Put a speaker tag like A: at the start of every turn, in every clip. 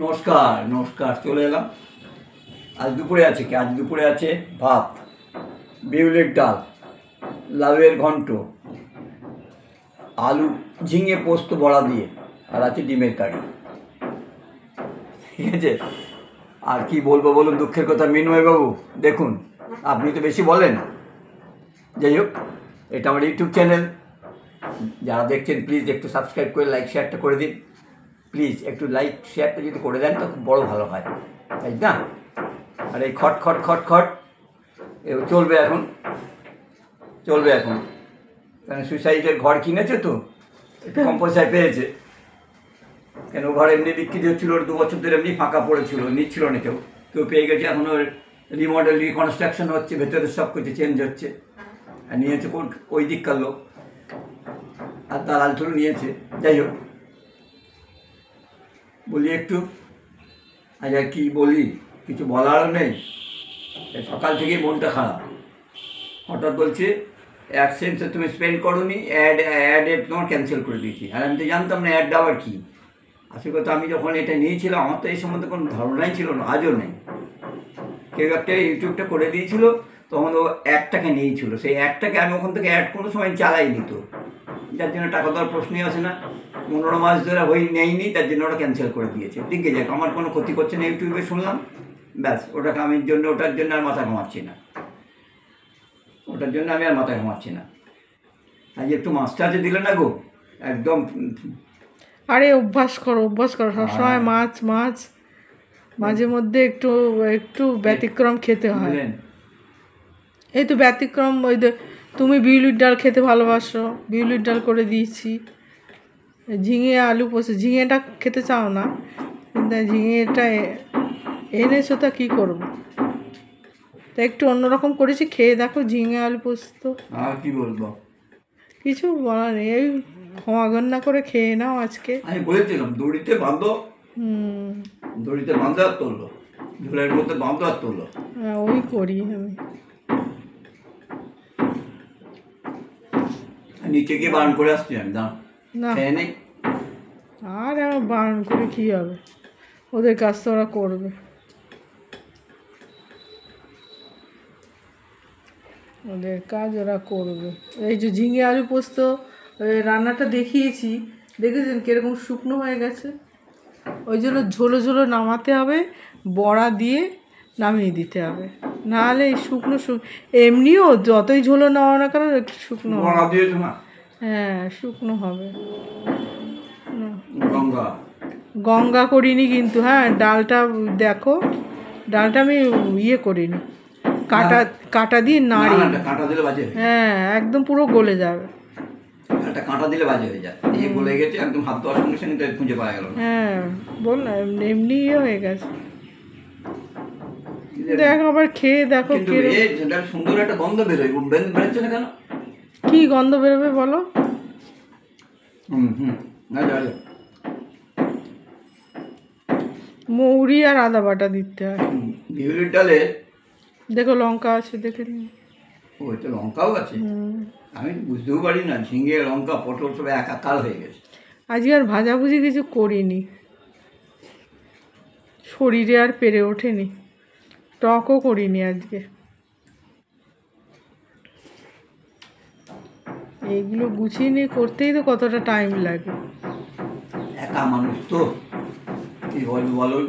A: নমস্কার নমস্কার, চলে এলাম। আজ দুপুরে আছে কি? আজ দুপুরে আছে ভাত, বিউলির ডাল, লাউয়ের ঘন্ট, আলু ঝিঙে পোস্ত বড়া দিয়ে, আর আছে ডিমের কারি। ঠিক আছে, আর কি বলবো বলুন দুঃখের কথা মিনময়বাবু, দেখুন আপনি তো বেশি বলেন। যাই হোক, এটা আমার ইউটিউব চ্যানেল, যারা দেখছেন প্লিজ একটু সাবস্ক্রাইব করে লাইক শেয়ারটা করে দিন। প্লিজ একটু লাইক শেয়ারটা যদি করে দেন তো খুব বড়ো ভালো হয়, তাই না? আর এই খট খট খট খট এ চলবে এখন, কারণ সুইসাইডের ঘর কিনেছে তো একটু কম পয়সায় পেয়েছে। কেন ঘর এমনি বিক্রি হচ্ছিলো, 2 বছর ধরে এমনি ফাঁকা পড়েছিল, নিচ্ছিল না কেউ, পেয়ে গেছে। এখন ওর রিমডেল রিকনস্ট্রাকশন হচ্ছে, ভেতরে সব কিছু চেঞ্জ হচ্ছে, আর নিয়েছে ওই দিককার লোক, আর দালাল থ্রু নিয়েছে। যাই হোক, বলি একটু আজ আর কি বলি, কিছু বলারও নেই। সকাল থেকেই মনটা খারাপ। হঠাৎ বলছে অ্যাডসেন্সে তুমি স্পেন্ড করো নি, অ্যাডে তোমার ক্যান্সেল করে দিয়েছি। আর আমি তো জানতাম না অ্যাড আবার কী। আসলে কথা, আমি যখন এটা নিয়েছিলাম আমার তো এই সম্বন্ধে কোনো ধারণাই ছিল না, আজও নেই। কেউ একটা ইউটিউবটা করে দিয়েছিল, তখন ও অ্যাডটাকে নিয়েছিল। সেই অ্যাডটাকে আমি ওখান থেকে অ্যাড কোনো সময় চালাইনি, তো যার জন্য টাকা দেওয়ার প্রশ্নই আসে না। 15 মাস ধরে নেয়নি, তার জন্য ওটা ক্যান্সেল করে দিয়েছে। দিকে যাক, আমার কোনো ক্ষতি করছে না, ইউটিউবে শুনলাম, ব্যাস। ওটার জন্য আর মাথা ঘামাচ্ছি না, আমি আর মাথা ঘামাচ্ছি না। আজ একটু মাছটা আছে দিলে না গো, একদম।
B: আরে অভ্যাস করো সবসময় মাছ মাঝে মধ্যে একটু ব্যতিক্রম খেতে হয়। এই তো ব্যতিক্রম, ওই তুমি বিউলির ডাল খেতে ভালোবাসো, বিউলির ডাল করে দিয়েছি। ঝিঙে আলু পোস্ত, ঝিঙেটা খেতে চাও না, কিন্তু ঝিঙেটা এনেছো, তা কী করবো, তা একটু অন্যরকম করেছি, খেয়ে দেখো। ঝিঙে আলু পোস্ত,
A: আর কি বলবো,
B: কিছু বলার নেই। এই ক্ষমাগণ্য করে খেয়ে নাও আজকে।
A: আমি বলেছিলাম দড়িতে বাঁধো, দড়িতে বাঁধো আর তোলো, ঝোলের মধ্যে বাঁধো আর তোলো।
B: হ্যাঁ, ওই করি আমি।
A: নিচে গিয়ে বারণ করে আসছি আমি, দাঁড়
B: না,
A: খেয়ে নেই।
B: আর আমার বারণ করে কী হবে, ওদের কাজ তো ওরা করবে। ওদের কাজ ওরা করবে। এই যে ঝিঙে আলু পোস্ত রান্নাটা দেখিয়েছি, দেখেছেন কীরকম শুকনো হয়ে গেছে? ওই জন্য ঝোলো ঝোলো নামাতে হবে, বড়া দিয়ে নামিয়ে দিতে হবে, নাহলে এই শুকনো এমনিও যতই ঝোলো নেওয়া না কেন একটু শুকনো হবে। হ্যাঁ, শুকনো হবে। গঙ্গা করিনি কিন্তু, হ্যাঁ ডালটা দেখো, ডালটা আমি করিনি, কাটা দিয়ে নাড়ি। হ্যাঁ, একদম পুরো গলে যাবে।
A: একটা কাঁটা দিলে বাজে হয়ে যায়, এই গলে গেছে একদম, হাত দেওয়ার সঙ্গে সঙ্গে খুঁজে পাওয়া গেল।
B: হ্যাঁ, বললাম এমনি হয়ে গেছে। দেখো, আবার খেয়ে দেখো,
A: সুন্দর একটা গন্ধ বেরোয়, বেরোচ্ছে না কেন?
B: কি গন্ধ বেরোবে বলো? মৌরি আর আদা বাটা দিতে হয়।
A: বিউলির ডালে
B: দেখো লঙ্কা আছে, দেখে নি।
A: ওই তো লঙ্কাও আছে, আমি বুঝতেও পারি না, ঝিঙে লঙ্কা পটল সব একাকার হয়ে গেছে।
B: আজকে আর ভাজাভুজি কিছু করিনি, শরীরে আর পেরে ওঠেনি, টকও করিনি আজকে। এইগুলো গুছিয়ে নিয়ে করতেই তো কতটা টাইম লাগে।
A: একা মানুষ তো, কি বলবো বলুন।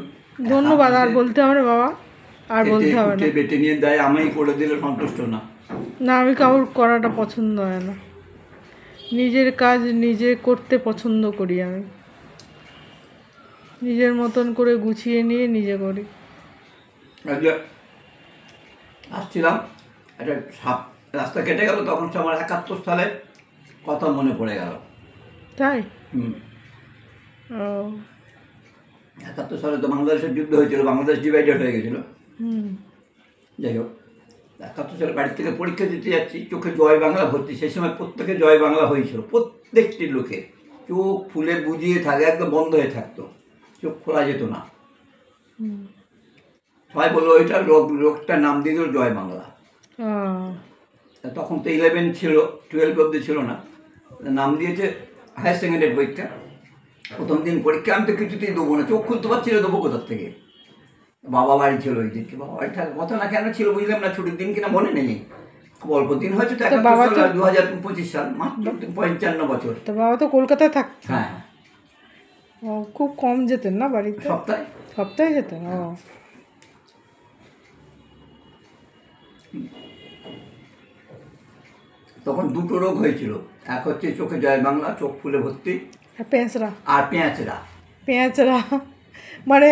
B: ধন্যবাদ, আর বলতে হবে বাবা, আর বলতে হবে না।
A: বেটে নিয়ে দেয়, আমি করে দিলে সন্তুষ্ট না।
B: না, আমি কাউর করাটা পছন্দ হয় না, নিজের কাজ নিজে করতে পছন্দ করি। আমি নিজের মতন করে গুছিয়ে নিয়ে নিজে করি।
A: আসছিলাম, একটা সাপ রাস্তা কেটে গেল, তখন সে আমার 71 সালে কথা মনে পড়ে গেল।
B: তাই? ও,
A: 71 সালে তো বাংলাদেশের যুদ্ধ হয়েছিল, বাংলাদেশ ডিভাইডেড হয়ে গেছিল। যাই হোক, 71 সালে বাড়ির থেকে পরীক্ষা দিতে যাচ্ছি, চোখে জয় বাংলা ভর্তি। সেই সময় প্রত্যেকে জয় বাংলা হয়েছিল, প্রত্যেকটি লোকে চোখ ফুলে বুঝিয়ে থাকে, একদম বন্ধ হয়ে থাকতো, চোখ খোলা যেত না। সবাই বললো ওইটা রোগটার নাম দিয়ে দিল জয় বাংলা। তখন তো 11 ছিল, 12 অব্দি ছিল না, নাম দিয়েছে হায়ার সেকেন্ডারি পরীক্ষা প্রথম দিন পরীক্ষা আমি তো কিছুতেই দেবো না, চোখ খুলতে পারছিল, দেবো কোথার থেকে। বাবা বাড়ি ছিল ওই দিনকে, বাবা বাড়ি থাকার কথা না কেন ছিল বুঝলাম না, ছুটির দিন কিনা মনে নেই, খুব অল্প দিন হয়েছে তো, 2025 সাল, মাত্র 55 বছর।
B: তো বাবা তো কলকাতায় থাকতেন।
A: হ্যাঁ।
B: ও খুব কম যেতেন না বাড়িতে?
A: সপ্তাহে
B: সপ্তাহে যেতেন। ও
A: তখন দুটো রোগ হয়েছিল, এক হচ্ছে চোখে জয় বাংলা, চোখ ফুলে ভর্তি,
B: পেঁচড়া।
A: আর পেঁয়াচেরা,
B: পেঁচড়া মানে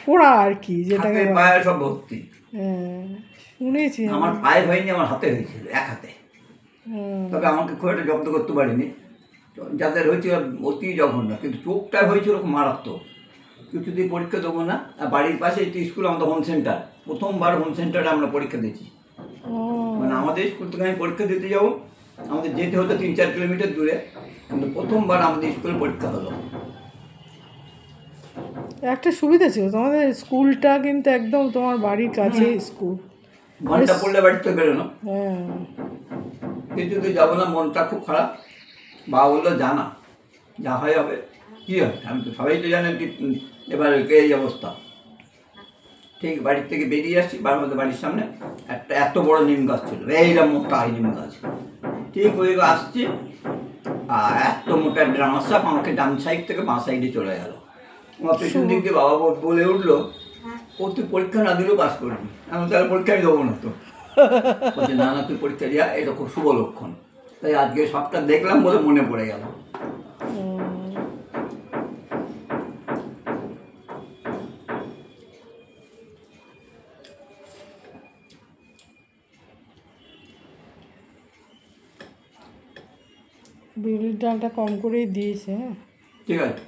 B: ফোড়া আর কি, যেটাকে
A: পায়ে সব ভর্তি।
B: শুনেছি।
A: আমার পায়ে হয়নি, আমার হাতে হয়েছিল, এক হাতে। তবে আমাকে খুব একটা জব্দ করতে পারিনি, যাদের হয়েছিল অতি জঘন্য, কিন্তু চোখটা হয়েছিল খুব মারাত্মক। কিছুতেই পরীক্ষা দেবো না, আর বাড়ির পাশে একটি স্কুল, আমাদের হোম সেন্টার, প্রথমবার হোম সেন্টারে আমরা পরীক্ষা দিয়েছি। মানে আমাদের স্কুল থেকে আমি পরীক্ষা দিতে যাবো, আমাদের যেতে হতো 3-4 কিলোমিটার দূরে, কিন্তু প্রথমবার আমাদের স্কুলে পরীক্ষা হলো।
B: একটা সুবিধা ছিল তোমাদের স্কুলটা, কিন্তু একদম তোমার বাড়ির কাছে স্কুল,
A: ঘন্টা পড়লে বাড়িতে বেরোনো।
B: হ্যাঁ।
A: কিছুতেই যাবো না, মনটা খুব খারাপ। বাবা বললো জানা যা হয় হবে, কী হয়, আমি তো সবাই তো জানেন কি এবার এই অবস্থা। ঠিক বাড়ির থেকে বেরিয়ে আসছি, বাড়ির সামনে একটা এত বড় নিম গাছ ছিল, এইরকম মোটা নিম গাছ, ঠিক ওই আসছি, আর এত মোটা ড্রামার সাপ আমাকে ডান সাইড থেকে বাঁ সাইডে চলে গেল। আমার পেছন দিক দিয়ে বাবা বলে উঠলো, ও তুই পরীক্ষা না দিলেও পাস করবি। আমি তাহলে পরীক্ষাই দেবো না তো। বলছে না না, তুই পরীক্ষা দিয়া, এটা খুব শুভ লক্ষণ। তাই আজকে সবটা দেখলাম বলে মনে পড়ে গেল।
B: বিউলির ডালটা কম করেই দিয়েছে। হ্যাঁ
A: ঠিক আছে।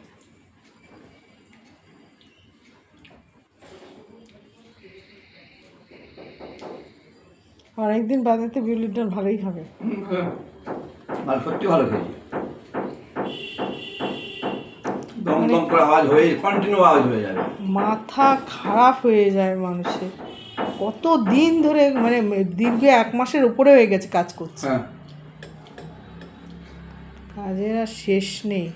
B: অনেকদিন বাদেতে বিউলির ডাল ভালোই হবে।
A: ভালো, সত্যি ভালো খেয়েছি। দম দম করে আওয়াজ হয়ে, কন্টিনিউ আওয়াজ হয়ে যাবে।
B: মাথা খারাপ হয়ে যায় মানুষের, কত দিন ধরে, মানে দীর্ঘ 1 মাসের উপরে হয়ে গেছে কাজ করছে।
A: হ্যাঁ,
B: কাজের আর শেষ নেই।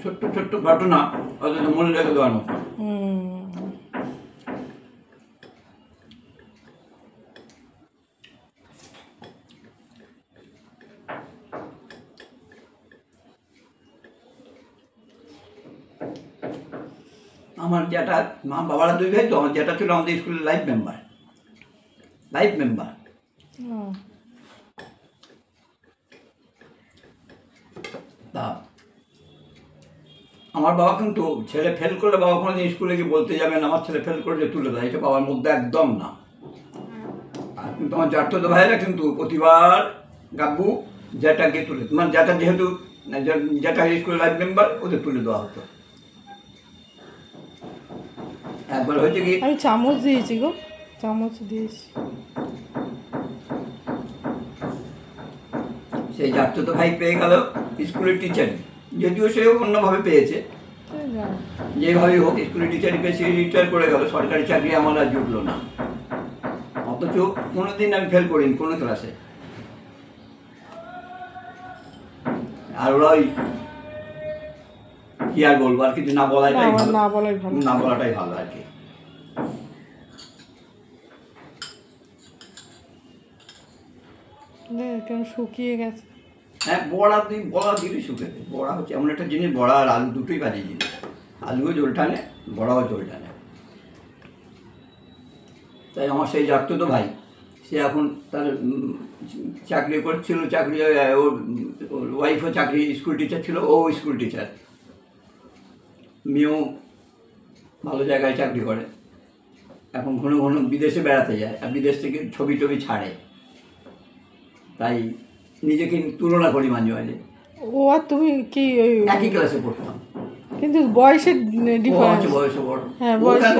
A: ছোট্ট ছোট্ট ঘটনা অথচ মনে রেখে দেওয়ার মতো। আমার যেটা মা বাবারা 2 ভাই তো, আমার যেটা ছিল আমাদের স্কুলের লাইফ মেম্বার। তা আমার বাবা কিন্তু ছেলে ফেল করলে বাবা কোনোদিন স্কুলে গিয়ে বলতে যাবেন আমার ছেলে ফেল করলে তুলে দেয়, এটা বাবার মধ্যে একদম না। আর কিন্তু আমার জ্যাঠতো ভাইরা কিন্তু প্রতিবার গাব্বু জ্যাঠাকে তুলে, মানে জ্যাঠা যেহেতু জ্যাঠা স্কুলের লাইফ মেম্বার, ওদের তুলে দেওয়া হতো। একবার হয়েছে কি,
B: আমি চামচ দিয়েছি গো, চামচ দিয়েছি।
A: সেই জ্যাঠতো ভাই পেয়ে গেল স্কুলের টিচার, যদিও সে অন্যভাবে পেয়েছে, যেভাবেই হোক স্কুলের টিচারই পেয়ে সে রিটায়ার করে গেল। সরকারি চাকরি আমার আর জুটলো না, অথচ কোনোদিন আমি ফেল করিনি কোনো ক্লাসে। আর ওরা ওই কি আর বলবো, আর কিছু না বলাটাই ভালো, না বলাটাই ভালো আর কি।
B: কেমন শুকিয়ে গেছে।
A: হ্যাঁ, বড়া দিলে শুকেছে। বড়া হচ্ছে এমন একটা জিনিস, বড়া আর আলু দুটোই বাজে জিনিস, আলুও জল টানে, বড়াও জল টানে। তাই আমার সেই জ্যাঠতো ভাই, সে এখন তার চাকরি করছিল, চাকরি ওর ওয়াইফও চাকরি, স্কুল টিচার ছিল, ও স্কুল টিচার, মেয়েও ভালো জায়গায় চাকরি করে। এখন ঘন ঘন বিদেশে বেড়াতে যায়, আর বিদেশ থেকে ছবি টবি ছাড়ে, তাই নিজেকে তুলনা করি মাঝে মাঝে।
B: ও আর তুমি কি
A: একই ক্লাসে পড়তাম,
B: কিন্তু বয়সের ডিফারেন্স।
A: বয়সে বড়।
B: হ্যাঁ,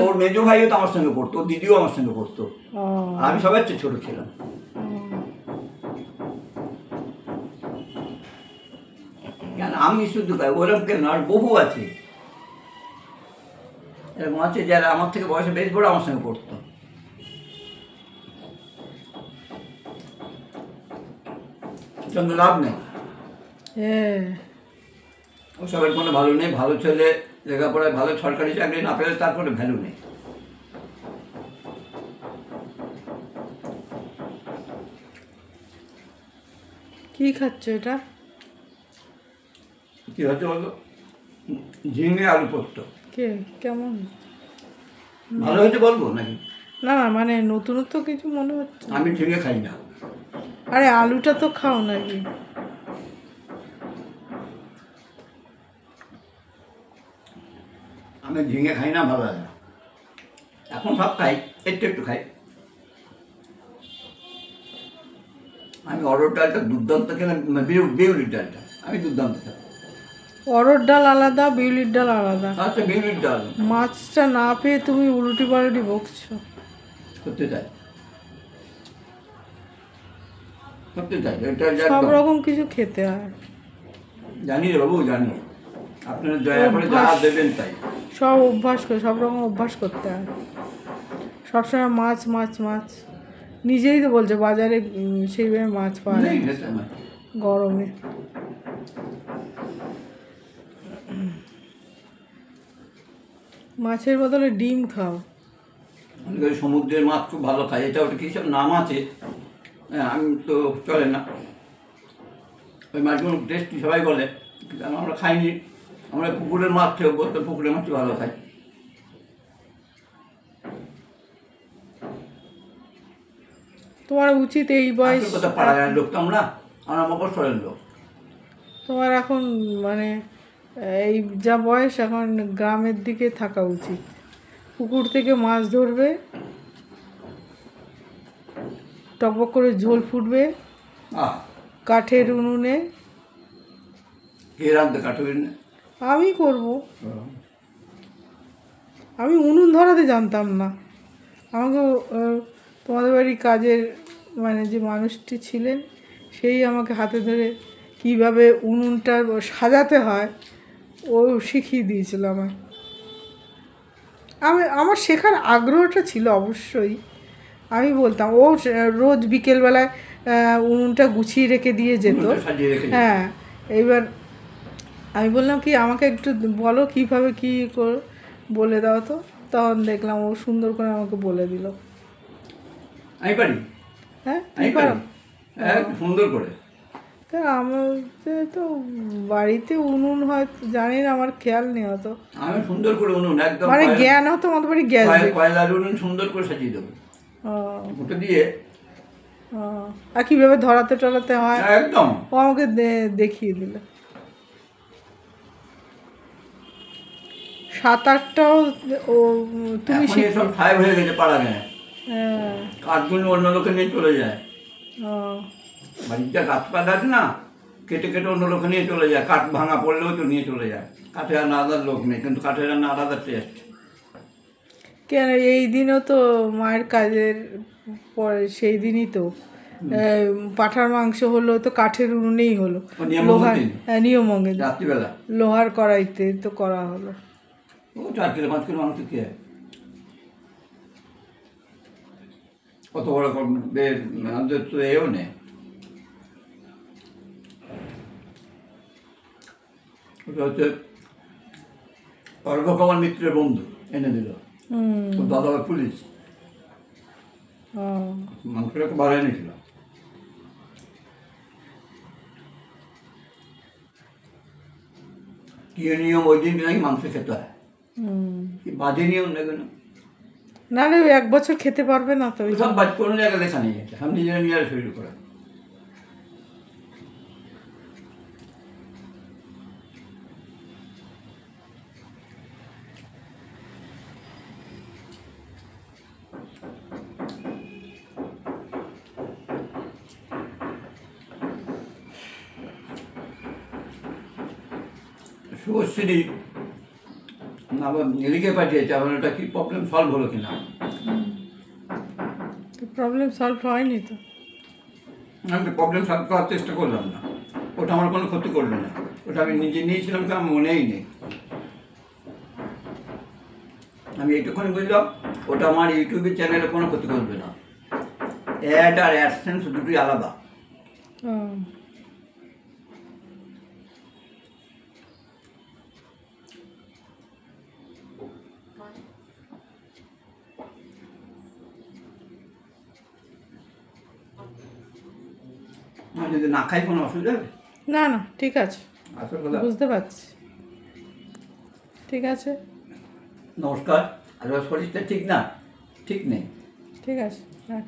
A: ওর মেজো ভাইও তো আমার সঙ্গে পড়তো, ওর দিদিও আমার সঙ্গে পড়তো, আর আমি সবার চেয়ে ছোট ছিলাম। কেন আমি শুধু ওরকম কেন, আর বহু আছে এরকম আছে যারা আমার থেকে বয়সে বেশ বড়, আমার সঙ্গে পড়তো। সঙ্গে লাভ নেই,
B: হ্যাঁ
A: ওসবের কোনো ভালো নেই। ভালো ছেলে লেখাপড়ায় ভালো, সরকারি চাকরি না পেলে তারপরে ভ্যালু নেই।
B: কি খাচ্ছ এটা?
A: কী হচ্ছে বলো? ঝিঙে আলু পোস্ত।
B: কে কেমন?
A: ভালো হয়েছে বলবো নাকি?
B: না না, মানে নতুনত্ব কিছু মনে হচ্ছে।
A: আমি ঝিঙে খাই না।
B: আরে আলুটা তো খাও নাকি?
A: আমি ঝিঙে খাই না, ভালো লাগে না। এখন সব খাই, একটু একটু খাই। আমি অরড় ডালটা দুর্দান্ত খেলাম, বিউলির ডালটা আমি দুর্দান্ত খেলাম।
B: অরড় ডাল আলাদা, বিউলির ডাল আলাদা।
A: আচ্ছা, বিউলির ডাল
B: মাছটা না পেয়ে তুমি উল্টি পাল্টি বকছো।
A: করতে চাই, করতে চাই। এটা
B: সব
A: একদম
B: রকম কিছু খেতে হয়।
A: জানি রে বাবু, জানি। আপনারা দয়া করে যা
B: অভ্যাস।
A: দেবেন তাই।
B: সব অভ্যাস করে, সব রকম অভ্যাস করতে হয়। সবসময় মাছ মাছ মাছ, নিজেই তো বলছে বাজারে সেইভাবে মাছ পাওয়া যায়
A: নেই
B: না
A: খেতে আমার।
B: গরমে। মাছের বদলে ডিম খাও।
A: অনেকে সমুদ্রের মাছ খুব ভালো খায়, এটা ওটা কী সব নাম আছে, হ্যাঁ, আমি তো চলে না। ওই মাছগুলো টেস্টি সবাই বলে, কিন্তু আমরা খাইনি। আমরা পুকুরের মাছ খেয়ে বলতে, পুকুরের মাছই ভালো খাই।
B: তোমার উচিত এই বয়স,
A: আসল কথা, পাড়াগাঁয়ের লোক তো আমরা মফস্বলের লোক।
B: তোমার এখন মানে এই যা বয়স, এখন গ্রামের দিকে থাকা উচিত। পুকুর থেকে মাছ ধরবে, টকবক করে ঝোল ফুটবে
A: আহ,
B: কাঠের উনুনে।
A: কে রাঁধতে কাটবেন না?
B: আমি করব। আমি উনুন ধরাতে জানতাম না। আমাকে তোমাদের বাড়ির কাজের মানে যে মানুষটি ছিলেন, সেই আমাকে হাতে ধরে কীভাবে উনুনটা সাজাতে হয় ও শিখিয়ে দিয়েছিল আমায়। আমার শেখার আগ্রহটা ছিল অবশ্যই। আমি বলতাম, ও রোজ বিকেলবেলায় উনুনটা গুছিয়ে রেখে দিয়ে যেত।
A: সাজিয়ে রেখে দিই।
B: হ্যাঁ, এইবার আমি বললাম কি আমাকে একটু বলো কীভাবে কী বলে দাও তো। তখন দেখলাম ও সুন্দর করে আমাকে বলে দিল।
A: আমি পারি,
B: হ্যাঁ
A: আমি
B: তুমি
A: পারি,
B: পারো?
A: সুন্দর করে।
B: তা আমাদের তো বাড়িতে উনুন হয় জানি না, আমার খেয়াল নেই অত।
A: আমি সুন্দর করে উনুন একদম
B: মানে জ্ঞান হতো আমাদের বাড়ি গ্যাস।
A: কয়লার উনুন সুন্দর করে সাজিয়ে দেবো, ওটা দিয়ে
B: আর কীভাবে ধরাতে টরাতে হয়
A: একদম।
B: ও আমাকে দেখিয়ে দিল। 7-8টাও ও তুমি
A: এখন সব ফাইভ হয়ে গেছে পাড়া গায়ে।
B: হ্যাঁ।
A: কাঠগুলো অন্য লোকে নিয়ে চলে যায়।
B: ও,
A: বাড়িতে গাছপালা আছে না, কেটে কেটে অন্য লোকে নিয়ে চলে যায়। কাঠ ভাঙা পড়লেও তো নিয়ে চলে যায়। কাঠে রান্না আলাদা লোক নেই, কিন্তু কাঠের রান্না আলাদা টেস্ট।
B: কেন এই দিনও তো মায়ের কাজের পরে সেই দিনই তো পাঁঠার মাংস হলো তো কাঠের উনুনেই হলো। লোহার, হ্যাঁ নিয়মঙ্গে
A: রাত্রিবেলা
B: লোহার কড়াইতে তো করা হলো।
A: ও 4 কিলো 5 কিলো মাংস খেয়ে কত বড় আমাদের তো এও নেই। ওটা হচ্ছে অর্ঘ্যকমল মিত্রের বন্ধু এনে দিল, ওর দাদা পুলিশ। মাংসটা খুব ভালো এনেছিল। কি নিয়ম ওই দিন নাকি মাংস খেতে হয়, কি বাজে নিয়ম দেখবে না?
B: নাহলে 1 বছর খেতে পারবে না তো।
A: সব বাজ কোনো জায়গায় লেখা নেই, এটা সব নিজেরা নিজেরা শুরু করে। শুভশ্রী আবার লিখে পাঠিয়েছে, আবার ওটা কি প্রবলেম সলভ হলো কিনা।
B: প্রবলেম সলভ হয়নি তো।
A: আমি তো প্রবলেম সলভ করার চেষ্টা করলাম না, ওটা আমার কোনো ক্ষতি করবে না। ওটা আমি নিজে নিয়েছিলাম তো আমার মনেই নেই। আমি এইটুকুনি বুঝলাম, ওটা আমার ইউটিউবের চ্যানেলে কোনো ক্ষতি করবে না। অ্যাড আর অ্যাডসেন্স দুটোই আলাদা। আমি যদি না খাই কোনো অসুবিধা হবে?
B: না না ঠিক আছে,
A: আসল কথা।
B: বুঝতে পারছি, ঠিক আছে,
A: নমস্কার। আর শরীরটা ঠিক না, ঠিক নেই।
B: ঠিক আছে, রাখ।